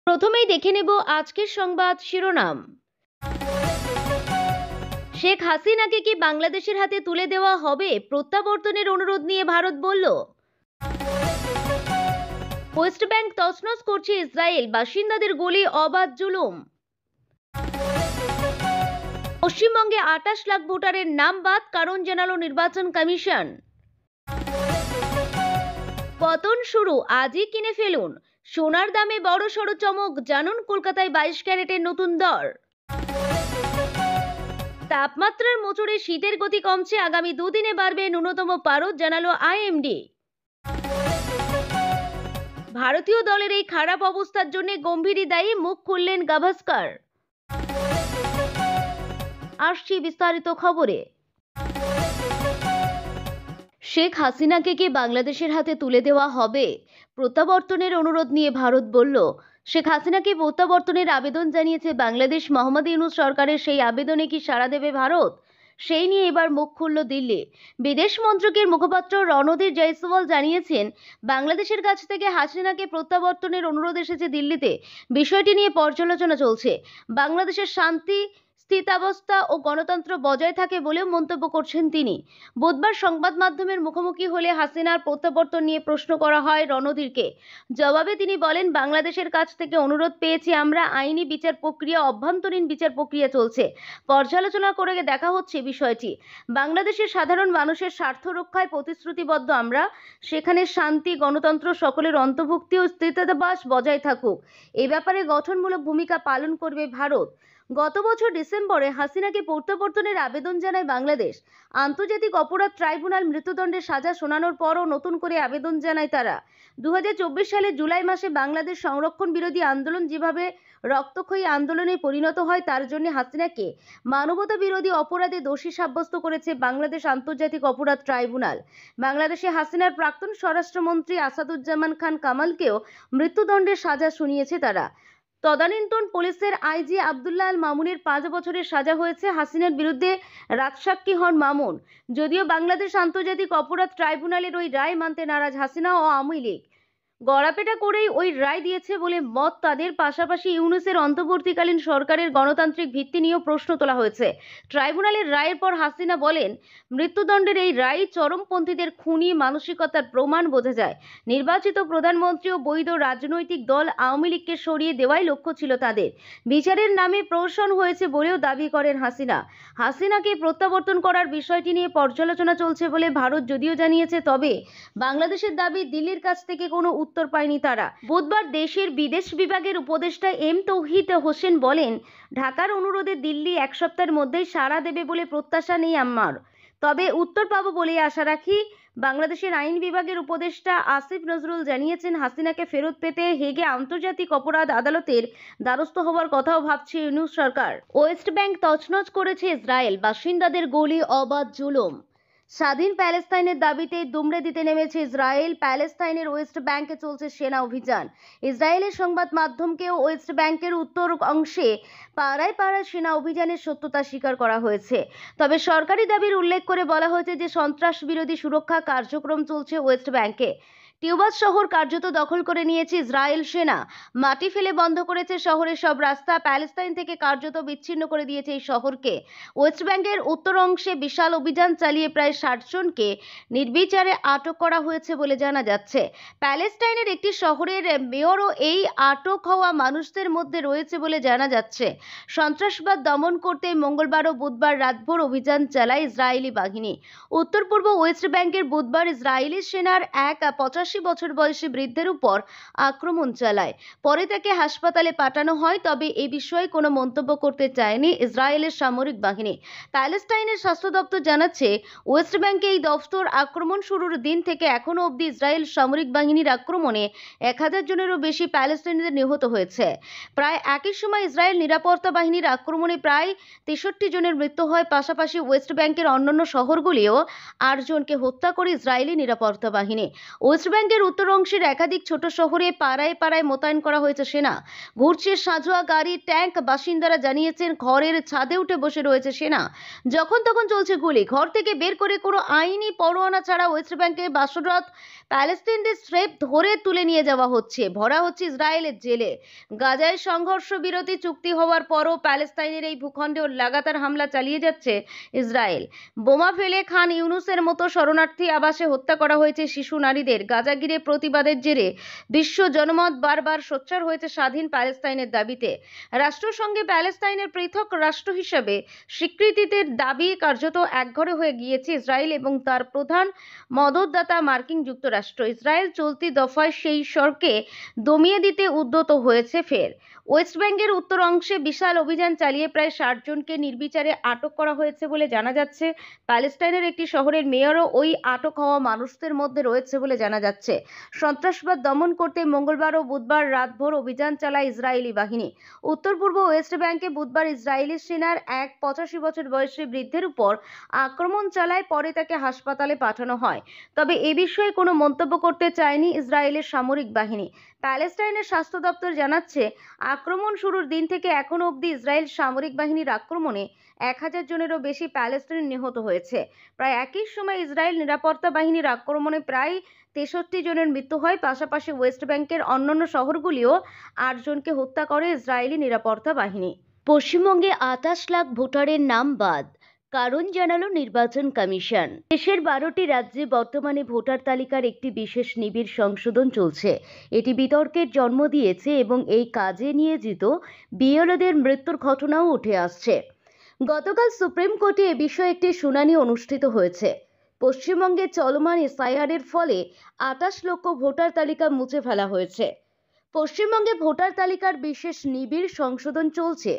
প্রথমেই দেখে নেব আজকের সংবাদ শিরোনাম। শেখ হাসিনাকে কি বাংলাদেশের হাতে তুলে দেওয়া হবে? প্রত্যাবর্তনের অনুরোধ নিয়ে ভারত বলল। ওয়েস্ট ব্যাংক তছনছ করছে ইসরায়েল, বাসিন্দাদের গুলি, অবাধ জুলুম। পশ্চিমবঙ্গে 28 লাখ ভোটারের নাম বাদ, কারণ জানালো নির্বাচন কমিশন। পতন শুরু, আজই কিনে ফেলুন। সোনার দামে বড়সড় চমক, জানুন কলকাতায় 22 ক্যারেটের নতুন দর। তাপমাত্রার মোচড়ে শীতের গতি কমছে, আগামী দুদিনে বাড়বে ন্যূনতম পারদ, জানালো আইএমডি। ভারতীয় দলের এই খারাপ অবস্থার জন্য গম্ভীরই দায়ী, মুখ খুললেন গাভাস্কার। আসছি বিস্তারিত খবরে। শেখ হাসিনাকে কি বাংলাদেশের হাতে তুলে দেওয়া হবে? প্রত্যাবর্তনের অনুরোধ নিয়ে ভারত বলল। শেখ হাসিনাকে প্রত্যাবর্তনের আবেদন জানিয়েছে বাংলাদেশ। মোহাম্মদ ইউনূস সরকারের সেই আবেদনে কি সাড়া দেবে ভারত? সেই নিয়ে এবার মুখ খুলল দিল্লি। বিদেশ মন্ত্রকের মুখপাত্র রণধীর জয়সওয়াল জানিয়েছেন, বাংলাদেশের কাছ থেকে হাসিনাকে প্রত্যাবর্তনের অনুরোধ এসেছে দিল্লিতে। বিষয়টি নিয়ে পর্যালোচনা চলছে। বাংলাদেশের শান্তি, স্থিতাবস্থা ও গণতন্ত্র বজায় থাকে বলেও মন্তব্য করছেন তিনি। বুধবার সংবাদ মাধ্যমের মুখোমুখি হলে হাসিনার প্রত্যাবর্তন নিয়ে প্রশ্ন করা হয় রণধীরকে। জবাবে তিনি বলেন, বাংলাদেশের কাছ থেকে অনুরোধ পেয়েছি আমরা, আইনি বিচার প্রক্রিয়া, অভ্যন্তরীণ বিচার প্রক্রিয়া চলছে, পর্যালোচনা করে দেখা হচ্ছে বিষয়টি। বাংলাদেশের সাধারণ মানুষের স্বার্থ রক্ষায় প্রতিশ্রুতিবদ্ধ আমরা। সেখানে শান্তি, গণতন্ত্র, সকলের অন্তর্ভুক্তি ও স্থিতাবাস বজায় থাকুক। এ ব্যাপারে গঠনমূলক ভূমিকা পালন করবে ভারত। গত বছর ডিসেম্বরে হাসিনাকে প্রত্যাবর্তনের আবেদন জানায় বাংলাদেশ। আন্তর্জাতিক অপরাধ ট্রাইব্যুনাল মৃত্যুদণ্ডের সাজা শোনানোর পরও নতুন করে আবেদন জানায় তারা। 2024 সালের জুলাই মাসে বাংলাদেশ সংরক্ষণ বিরোধী আন্দোলন যেভাবে রক্তক্ষয়ী আন্দোলনে পরিণত হয়, তার জন্য হাসিনাকে মানবতা বিরোধী অপরাধে দোষী সাব্যস্ত করেছে বাংলাদেশ আন্তর্জাতিক অপরাধ ট্রাইব্যুনাল। বাংলাদেশে হাসিনার প্রাক্তন স্বরাষ্ট্রমন্ত্রী আসাদুজ্জামান খান কামালকেও মৃত্যুদণ্ডের সাজা শুনিয়েছে তারা। তদানীন্তন পুলিশের আইজি আব্দুল্লাহ আল মামুনের 5 বছরের সাজা হয়েছে। হাসিনার বিরুদ্ধে রাজসাক্ষী হন মামুন। যদিও বাংলাদেশ আন্তর্জাতিক অপরাধ ট্রাইব্যুনালের ওই রায় মানতে নারাজ হাসিনা ও আওয়ামী লীগ। গড়াপেটা করেই ওই রায় দিয়েছে বলে মত তাদের। পাশাপাশি ইউনূসের অন্তর্বর্তীকালীন সরকারের গণতান্ত্রিক ভিত্তি নিয়েও প্রশ্ন তোলা হয়েছে। ট্রাইব্যুনালের রায়ের পর হাসিনা বলেন, মৃত্যুদণ্ডের এই রায় চরমপন্থীদের খুনি মানসিকতার প্রমাণ বোঝা যায়। নির্বাচিত প্রধানমন্ত্রী ও বৈধ রাজনৈতিক দল আওয়ামী লীগকে সরিয়ে দেওয়াই লক্ষ্য ছিল তাদের। বিচারের নামে প্রহসন হয়েছে বলেও দাবি করেন হাসিনা। হাসিনাকে প্রত্যাবর্তন করার বিষয়টি নিয়ে পর্যালোচনা চলছে বলে ভারত যদিও জানিয়েছে, তবে বাংলাদেশের দাবি দিল্লির কাছ থেকে কোনো উত্তর পায়নি তারা। বুধবার দেশের বিদেশ বিভাগের উপদেষ্টা এম তৌহিদ হোসেন বলেন, ঢাকার অনুরোধে দিল্লি 1 সপ্তাহের মধ্যেই সাড়া দেবে বলে প্রত্যাশা নেই আমার, তবে উত্তর পাবো বলে আশা রাখি। বাংলাদেশের আইন বিভাগের উপদেষ্টা আসিফ নজরুল জানিয়েছেন, হাসিনাকে ফেরত পেতে হেগে আন্তর্জাতিক অপরাধ আদালতের দ্বারস্থ হওয়ার কথাও ভাবছে ইউনূস সরকার। ওয়েস্ট ব্যাংক তছনছ করেছে ইসরায়েল, বাসিন্দাদের গুলি, অবাধ জুলুম। স্বাধীন প্যালেস্তাইনের দাবিতে দুমড়ে দিতে নেমেছে ইসরায়েল। প্যালেস্তাইনের ওয়েস্ট ব্যাংকে চলছে সেনা অভিযান। ইসরায়েলের সংবাদ মাধ্যমকেও ওয়েস্ট ব্যাংকের উত্তর অংশে পাড়ায় পাড়ায় সেনা অভিযানের সত্যতা স্বীকার করা হয়েছে। তবে সরকারি দাবির উল্লেখ করে বলা হয়েছে যে সন্ত্রাস বিরোধী সুরক্ষা কার্যক্রম চলছে ওয়েস্ট ব্যাংকে। টিউবাস শহর কার্যত দখল করে নিয়েছে ইসরায়েল সেনা। মাটি ফেলে বন্ধ করেছে শহরের সব রাস্তা। প্যালেস্তাইন থেকে কার্যত বিচ্ছিন্ন করে দিয়েছে এই শহরকে। ওয়েস্ট ব্যাংকের উত্তর অংশে বিশাল অভিযান চালিয়ে প্রায় 60 জনকে নির্বিচারে আটক করা হয়েছে বলে জানা যাচ্ছে। প্যালেস্টাইনের একটি শহরের মেয়রও এই আটক হওয়া মানুষদের মধ্যে রয়েছে বলে জানা যাচ্ছে। সন্ত্রাসবাদ দমন করতে মঙ্গলবার ও বুধবার রাতভর অভিযান চালায় ইসরায়েলি বাহিনী। উত্তর পূর্ব ওয়েস্ট ব্যাংকের বুধবার ইসরায়েলি সেনার এক 85 বছর বয়সী বৃদ্ধের উপর আক্রমণ চালায়। পরে তাকে হাসপাতালে পাঠানো হয়, তবে এ বিষয়ে কোনো মন্তব্য করতে চায়নি ইসরায়েলের সামরিক বাহিনী। প্যালেস্টাইনের স্বাস্থ্য দপ্তর জানাচ্ছে, ওয়েস্ট ব্যাংকে এই দফতর আক্রমণ শুরুর দিন থেকে এখনো অবধি ইসরায়েল সামরিক বাহিনীর আক্রমণে 1000 জনেরও বেশি প্যালেস্টাইনিদের নিহত হয়েছে। প্রায় একই সময় ইসরায়েল নিরাপত্তা বাহিনীর আক্রমণে প্রায় 63 জনের মৃত্যু হয়। পাশাপাশি ওয়েস্ট ব্যাংকের অন্যান্য শহরগুলিও 8 জনকে হত্যা করে ইসরায়েলি নিরাপত্তা বাহিনী। ওয়েস্ট ব্যাংকের উত্তর অংশের একাধিক ছোট শহরে পাড়ায় পাড়ায় মোতায়েন করা হয়েছে সেনা। ঘুরছে সাঁজোয়া গাড়ি, ট্যাঙ্ক। বাসিন্দারা জানিয়েছেন ঘরের ছাদে উঠে বসে রয়েছে সেনা। যখন তখন চলছে গুলি। ঘর থেকে বের করে কোনো আইনি পরোয়ানা ছাড়া ওয়েস্ট ব্যাংকে বাসরত প্যালেস্টাইনদের স্রেফ ধরে তুলে নিয়ে যাওয়া হচ্ছে, ভরা হচ্ছে ইসরায়েলের জেলে। গাজায় সংঘর্ষ বিরতি চুক্তি হওয়ার পরও প্যালেস্তাইনের এই ভূখণ্ডে লাগাতার হামলা চালিয়ে যাচ্ছে ইসরায়েল। বোমা ফেলে খান ইউনুসের মতো শরণার্থী আবাসে হত্যা করা হয়েছে শিশু, নারীদের। গাজা ঘিরে প্রতিবাদের জেরে বিশ্ব জনমত বারবার সোচ্চার হয়েছে স্বাধীন প্যালেস্তাইনের দাবিতে। রাষ্ট্রসংঘে প্যালেস্তাইনের পৃথক রাষ্ট্র হিসেবে স্বীকৃতিতে দাবি কার্যত একঘরে হয়ে গিয়েছে ইসরায়েল এবং তার প্রধান মদতদাতা মার্কিন যুক্তরাষ্ট্র। ইসরায়েল চলতি দফায় সেই স্বরকে দমিয়ে দিতে উদ্যত হয়েছে ফের। ওয়েস্ট ব্যাংকের উত্তর অংশে বিশাল অভিযান চালিয়ে প্রায় ৬০ জনকে নির্বিচারে আটক করা হয়েছে বলে জানা যাচ্ছে। প্যালেস্টাইনের একটি শহরের মেয়রও ওই আটক হওয়া মানুষদের মধ্যে রয়েছে বলে জানা যাচ্ছে। সন্ত্রাসবাদ দমন করতে মঙ্গলবার ও বুধবার রাতভর অভিযান চালায় ইসরায়েলি বাহিনী। উত্তর পূর্ব ওয়েস্ট ব্যাংকে বুধবার ইসরায়েলি সেনার এক ৮৫ বছর বয়সী বৃদ্ধের উপর আক্রমণ চালায়, পরে তাকে হাসপাতালে পাঠানো হয়। তবে এ বিষয়ে কোনো মন্তব্য করতে চায়নি ইসরায়েলের সামরিক বাহিনী। প্যালেস্টাইনের স্বাস্থ্য দপ্তর জানাচ্ছে, আক্রমণ শুরুর দিন থেকে এখনো অবধি ইসরায়েল সামরিক বাহিনীর আক্রমণে ১০০০ জনেরও বেশি প্যালেস্টাইন নিহত হয়েছে। প্রায় একই সময় ইসরায়েল নিরাপত্তা বাহিনীর আক্রমণে প্রায় ৬৩ জনের মৃত্যু হয়। পাশাপাশি ওয়েস্ট ব্যাংকের অন্যান্য শহরগুলিও ৮ জনকে হত্যা করে ইসরায়েলি নিরাপত্তা বাহিনী। পশ্চিমবঙ্গে ২৮ লাখ ভোটারের নাম বাদ, কারণ জানালো নির্বাচন কমিশন। দেশের ১২টি রাজ্যে বর্তমানে ভোটার তালিকার একটি বিশেষ নিবিড় সংশোধন চলছে। এটি বিতর্কের জন্ম দিয়েছে এবং এই কাজে নিয়োজিত বিএলওদের মৃত্যুর ঘটনাও উঠে আসছে। গতকাল সুপ্রিম কোর্টে এ বিষয়ে একটি শুনানি অনুষ্ঠিত হয়েছে। পশ্চিমবঙ্গে চলমান এসআইআর-এর ফলে ২৮ লক্ষ ভোটার তালিকা মুছে ফেলা হয়েছে। পশ্চিমবঙ্গে ভোটার তালিকার বিশেষ নিবিড় সংশোধন চলছে।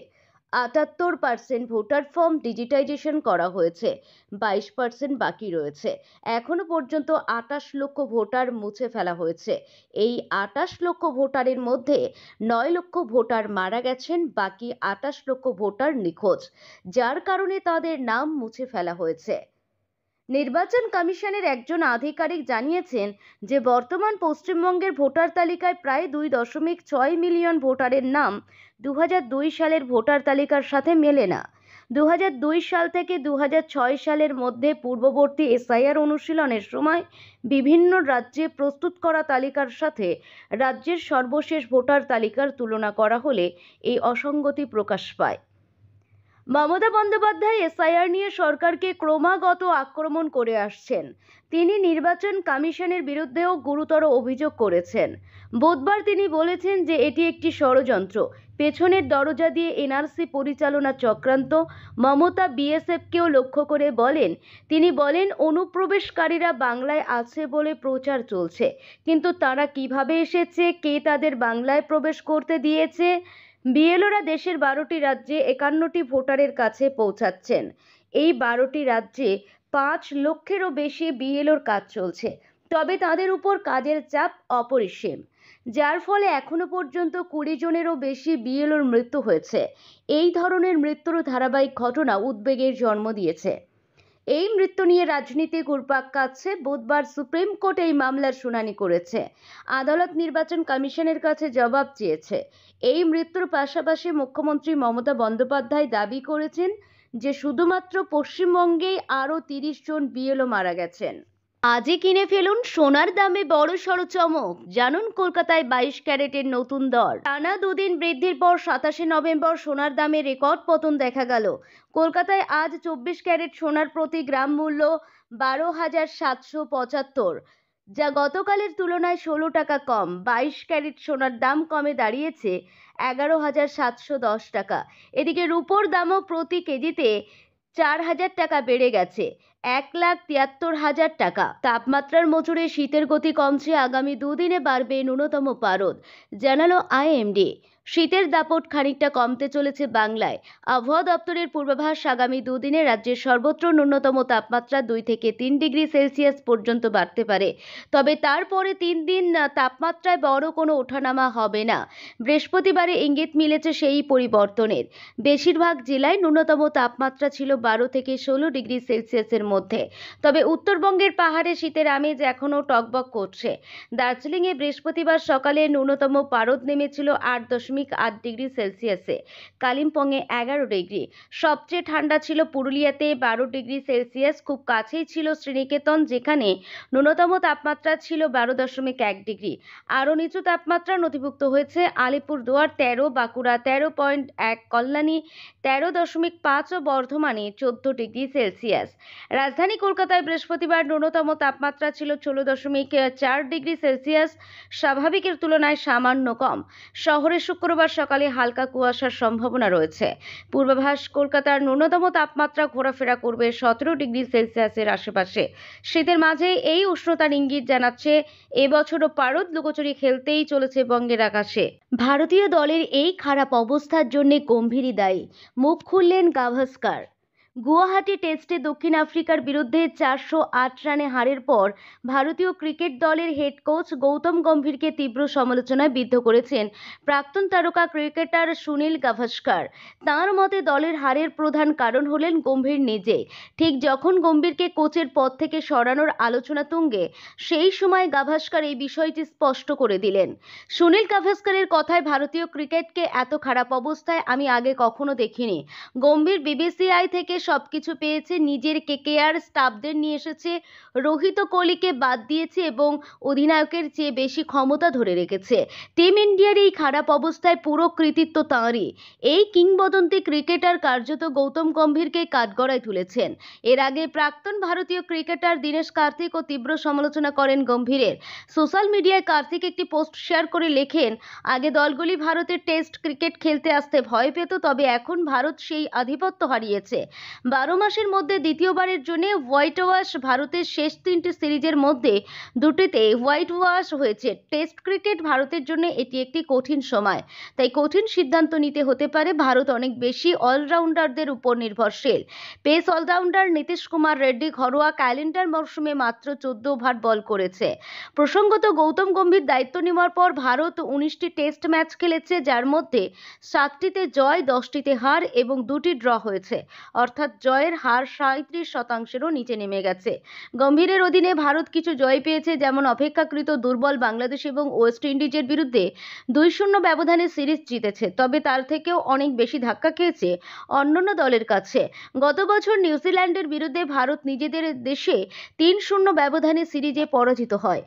৭৮% ভোটার ফর্ম ডিজিটাইজেশন করা হয়েছে, 22% বাকি রয়েছে। এখনো পর্যন্ত ২৮ লক্ষ ভোটার মুছে ফেলা হয়েছে। এই ২৮ লক্ষ ভোটারের মধ্যে ৯ লক্ষ ভোটার মারা গেছেন, বাকি ২৮ লক্ষ ভোটার নিখোঁজ, যার কারণে তাদের নাম মুছে ফেলা হয়েছে। নির্বাচন কমিশনের একজন আধিকারিক জানিয়েছেন যে বর্তমান পশ্চিমবঙ্গের ভোটার তালিকায় প্রায় ২.৬ মিলিয়ন ভোটারের নাম ২০০২ সালের ভোটার তালিকার সাথে মেলে না। ২০০২ সাল থেকে ২০০৬ সালের মধ্যে পূর্ববর্তী এসআইআর অনুশীলনের সময় বিভিন্ন রাজ্যে প্রস্তুত করা তালিকার সাথে রাজ্যের সর্বশেষ ভোটার তালিকার তুলনা করা হলে এই অসঙ্গতি প্রকাশ পায়। মমতা বন্দ্যোপাধ্যায় এসআইআর নিয়ে সরকারকে ক্রমাগত আক্রমণ করে আসছেন। তিনি নির্বাচন কমিশনের বিরুদ্ধেও গুরুতর অভিযোগ করেছেন। বুধবার তিনি বলেছেন যে এটি একটি ষড়যন্ত্র, পেছনের দরজা দিয়ে এনআরসি পরিচালনা চক্রান্ত। মমতা বিএসএফকেও লক্ষ্য করে তিনি বলেন অনুপ্রবেশকারীরা বাংলায় আছে বলে প্রচার চলছে, কিন্তু তারা কিভাবে এসেছে, কে তাদের বাংলায় প্রবেশ করতে দিয়েছে? বিএলওরা দেশের ১২টি রাজ্যে ৫১টি ভোটারের কাছে পৌঁছাচ্ছেন। এই ১২টি রাজ্যে ৫ লক্ষেরও বেশি বিএলওর কাজ চলছে, তবে তাদের উপর কাজের চাপ অপরিসীম, যার ফলে এখনো পর্যন্ত ২০ জনেরও বেশি বিএলওর মৃত্যু হয়েছে। এই ধরনের মৃত্যুর ধারাবাহিক ঘটনা উদ্বেগের জন্ম দিয়েছে। এই মৃত্যু নিয়ে রাজনীতি ঘুরপাক খাচ্ছে। বুধবার সুপ্রিম কোর্ট এই মামলার শুনানি করেছে। আদালত নির্বাচন কমিশনের কাছে জবাব চেয়েছে। এই মৃত্যুর পাশাপাশি মুখ্যমন্ত্রী মমতা বন্দ্যোপাধ্যায় দাবি করেছেন যে শুধুমাত্র পশ্চিমবঙ্গেই আরও ৩০ জন বিএলও মারা গেছেন। আজই কিনে ফেলুন সোনার দামে বড়সড় চমক। জানুন কলকাতায় ২২ ক্যারেটের নতুন দর। টানা দুদিন বৃদ্ধির পর ২৭শে নভেম্বর সোনার দামে রেকর্ড পতন দেখা গেল। কলকাতায় আজ ২৪ ক্যারেট সোনার প্রতি গ্রাম মূল্য ১২,৭৭৫, যা গতকালের তুলনায় ১৬ টাকা কম। ২২ ক্যারেট সোনার দাম কমে দাঁড়িয়েছে ১১,৭১০ টাকা। এদিকে রূপোর দামও প্রতি কেজিতে ৪,০০০ টাকা বেড়ে গেছে ১,৭৩,০০০ টাকা। তাপমাত্রার মোচড়ে শীতের গতি কমছে। আগামী দুদিনে বাড়বে ন্যূনতম পারদ, জানালো আইএমডি। শীতের দাপট খানিকটা কমতে চলেছে বাংলায়। আবহাওয়া দপ্তরের পূর্বাভাস, আগামী দুদিনে রাজ্যের সর্বত্র ন্যূনতম তাপমাত্রা 2 থেকে 3 ডিগ্রি সেলসিয়াস পর্যন্ত বাড়তে পারে। তবে তারপরে 3 দিন তাপমাত্রায় বড় কোনো ওঠানামা হবে না। বৃহস্পতিবারে ইঙ্গিত মিলেছে সেই পরিবর্তনের। বেশিরভাগ জেলায় ন্যূনতম তাপমাত্রা ছিল 12 থেকে 16 ডিগ্রি সেলসিয়াসের মধ্যে। তবে উত্তরবঙ্গের পাহাড়ে শীতের আমেজ এখনও টগবগ করছে। দার্জিলিংয়ে বৃহস্পতিবার সকালে ন্যূনতম পারদ নেমেছিল 8.8 ডিগ্রি সেলসিয়াসে, কালিম্পংয়ে 11 ডিগ্রি। সবচেয়ে ঠান্ডা ছিল পুরুলিয়াতে 12 ডিগ্রি সেলসিয়াস। খুব কাছেই ছিল শ্রীনিকেতন, যেখানে ন্যূনতম তাপমাত্রা ছিল 12.1 ডিগ্রি। আরও নিচু তাপমাত্রা নথিভুক্ত হয়েছে আলিপুরদুয়ার 13, বাঁকুড়া 13.1, কল্যাণী 13.5 ও বর্ধমানে 14 ডিগ্রি সেলসিয়াস। রাজধানী কলকাতায় বৃহস্পতিবার ন্যূনতম তাপমাত্রা ছিল 16.4 ডিগ্রি সেলসিয়াস, স্বাভাবিকের তুলনায় সামান্য কম। শহরে শুক্রবার সকালে হালকা কুয়াশার সম্ভাবনা রয়েছে। পূর্বাভাস, কলকাতার ন্যূনতম তাপমাত্রা ঘোরাফেরা করবে 17 ডিগ্রি সেলসিয়াসের আশেপাশে। শীতের মাঝে এই উষ্ণতার ইঙ্গিত জানাচ্ছে এবছরও পারদ লুকোচুরি খেলতেই চলেছে বঙ্গের আকাশে। ভারতীয় দলের এই খারাপ অবস্থার জন্য গম্ভীরই দায়ী। মুখ খুললেন গাভাস্কার। গুয়াহাটি টেস্টে দক্ষিণ আফ্রিকার বিরুদ্ধে 408 রানে হারের পর ভারতীয় ক্রিকেট দলের হেড কোচ গৌতম গম্ভীরকে তীব্র সমালোচনায় বিদ্ধ করেছেন প্রাক্তন তারকা ক্রিকেটার সুনীল গাভাস্কার। তাঁর মতে দলের হারের প্রধান কারণ হলেন গম্ভীর নিজে। ঠিক যখন গম্ভীরকে কোচের পদ থেকে সরানোর আলোচনা তুঙ্গে, সেই সময় গাভাস্কার এই বিষয়টি স্পষ্ট করে দিলেন। সুনীল গাভাস্কারের কথায়, ভারতীয় ক্রিকেটকে এত খারাপ অবস্থায় আমি আগে কখনো দেখিনি। গম্ভীর বিসিসিআই থেকে সবকিছু পেয়েছে, নিজের কেকেআর স্টাফদের নিয়ে এসেছে, রোহিত কোহলিকে বাদ দিয়েছে এবং অধিনায়কের চেয়ে বেশি ক্ষমতা ধরে রেখেছে। টিম ইন্ডিয়ার এই খারাপ অবস্থায় পুরো কৃতিত্ব তাঁরই। এই কিংবদন্তি ক্রিকেটার কার্যত গৌতম গম্ভীরকে কাঠগড়ায় তুলেছেন। এর আগে প্রাক্তন ভারতীয় ক্রিকেটার দীনেশ কার্তিকও তীব্র সমালোচনা করেন গম্ভীরের। সোশ্যাল মিডিয়ায় কার্তিক একটি পোস্ট শেয়ার করে লেখেন, আগে দলগুলি ভারতের টেস্ট ক্রিকেট খেলতে আসতে ভয় পেত, তবে এখন ভারত সেই আধিপত্য হারিয়েছে। 12 মাসের মধ্যে দ্বিতীয়বারের জন্য হোয়াইট ওয়াশ। ভারতের শেষ 3টি সিরিজের মধ্যে 2টিতে হোয়াইট ওয়াশ হয়েছে। টেস্ট ক্রিকেট ভারতের জন্য এটি একটি কঠিন সময়, তাই কঠিন সিদ্ধান্ত নিতে হতে পারে। ভারত অনেক বেশি অলরাউন্ডারদের উপর নির্ভরশীল। পেস অলরাউন্ডার নীতিশ কুমার রেড্ডি ঘরোয়া ক্যালেন্ডার মরশুমে মাত্র 14 ওভার বল করেছে। প্রসঙ্গত, গৌতম গম্ভীর দায়িত্ব নেওয়ার পর ভারত 19টি টেস্ট ম্যাচ খেলেছে, যার মধ্যে 7টিতে জয়, 10টিতে হার এবং 2টি ড্র হয়েছে। অর্থাৎ জয়ের হার 37%-এরও নিচে নেমে গেছে। গম্ভীরের অধীনে ভারত কিছু জয় পেয়েছে, যেমন অপেক্ষাকৃত দুর্বল বাংলাদেশ এবং ওয়েস্ট ইন্ডিজের বিরুদ্ধে 2-0 ব্যবধানে সিরিজ জিতেছে। তবে তার থেকেও অনেক বেশি ধাক্কা খেয়েছে অন্যান্য দলের কাছে। গত বছর নিউজিল্যান্ডের বিরুদ্ধে ভারত নিজেদের দেশে 3-0 ব্যবধানে সিরিজে পরাজিত হয়।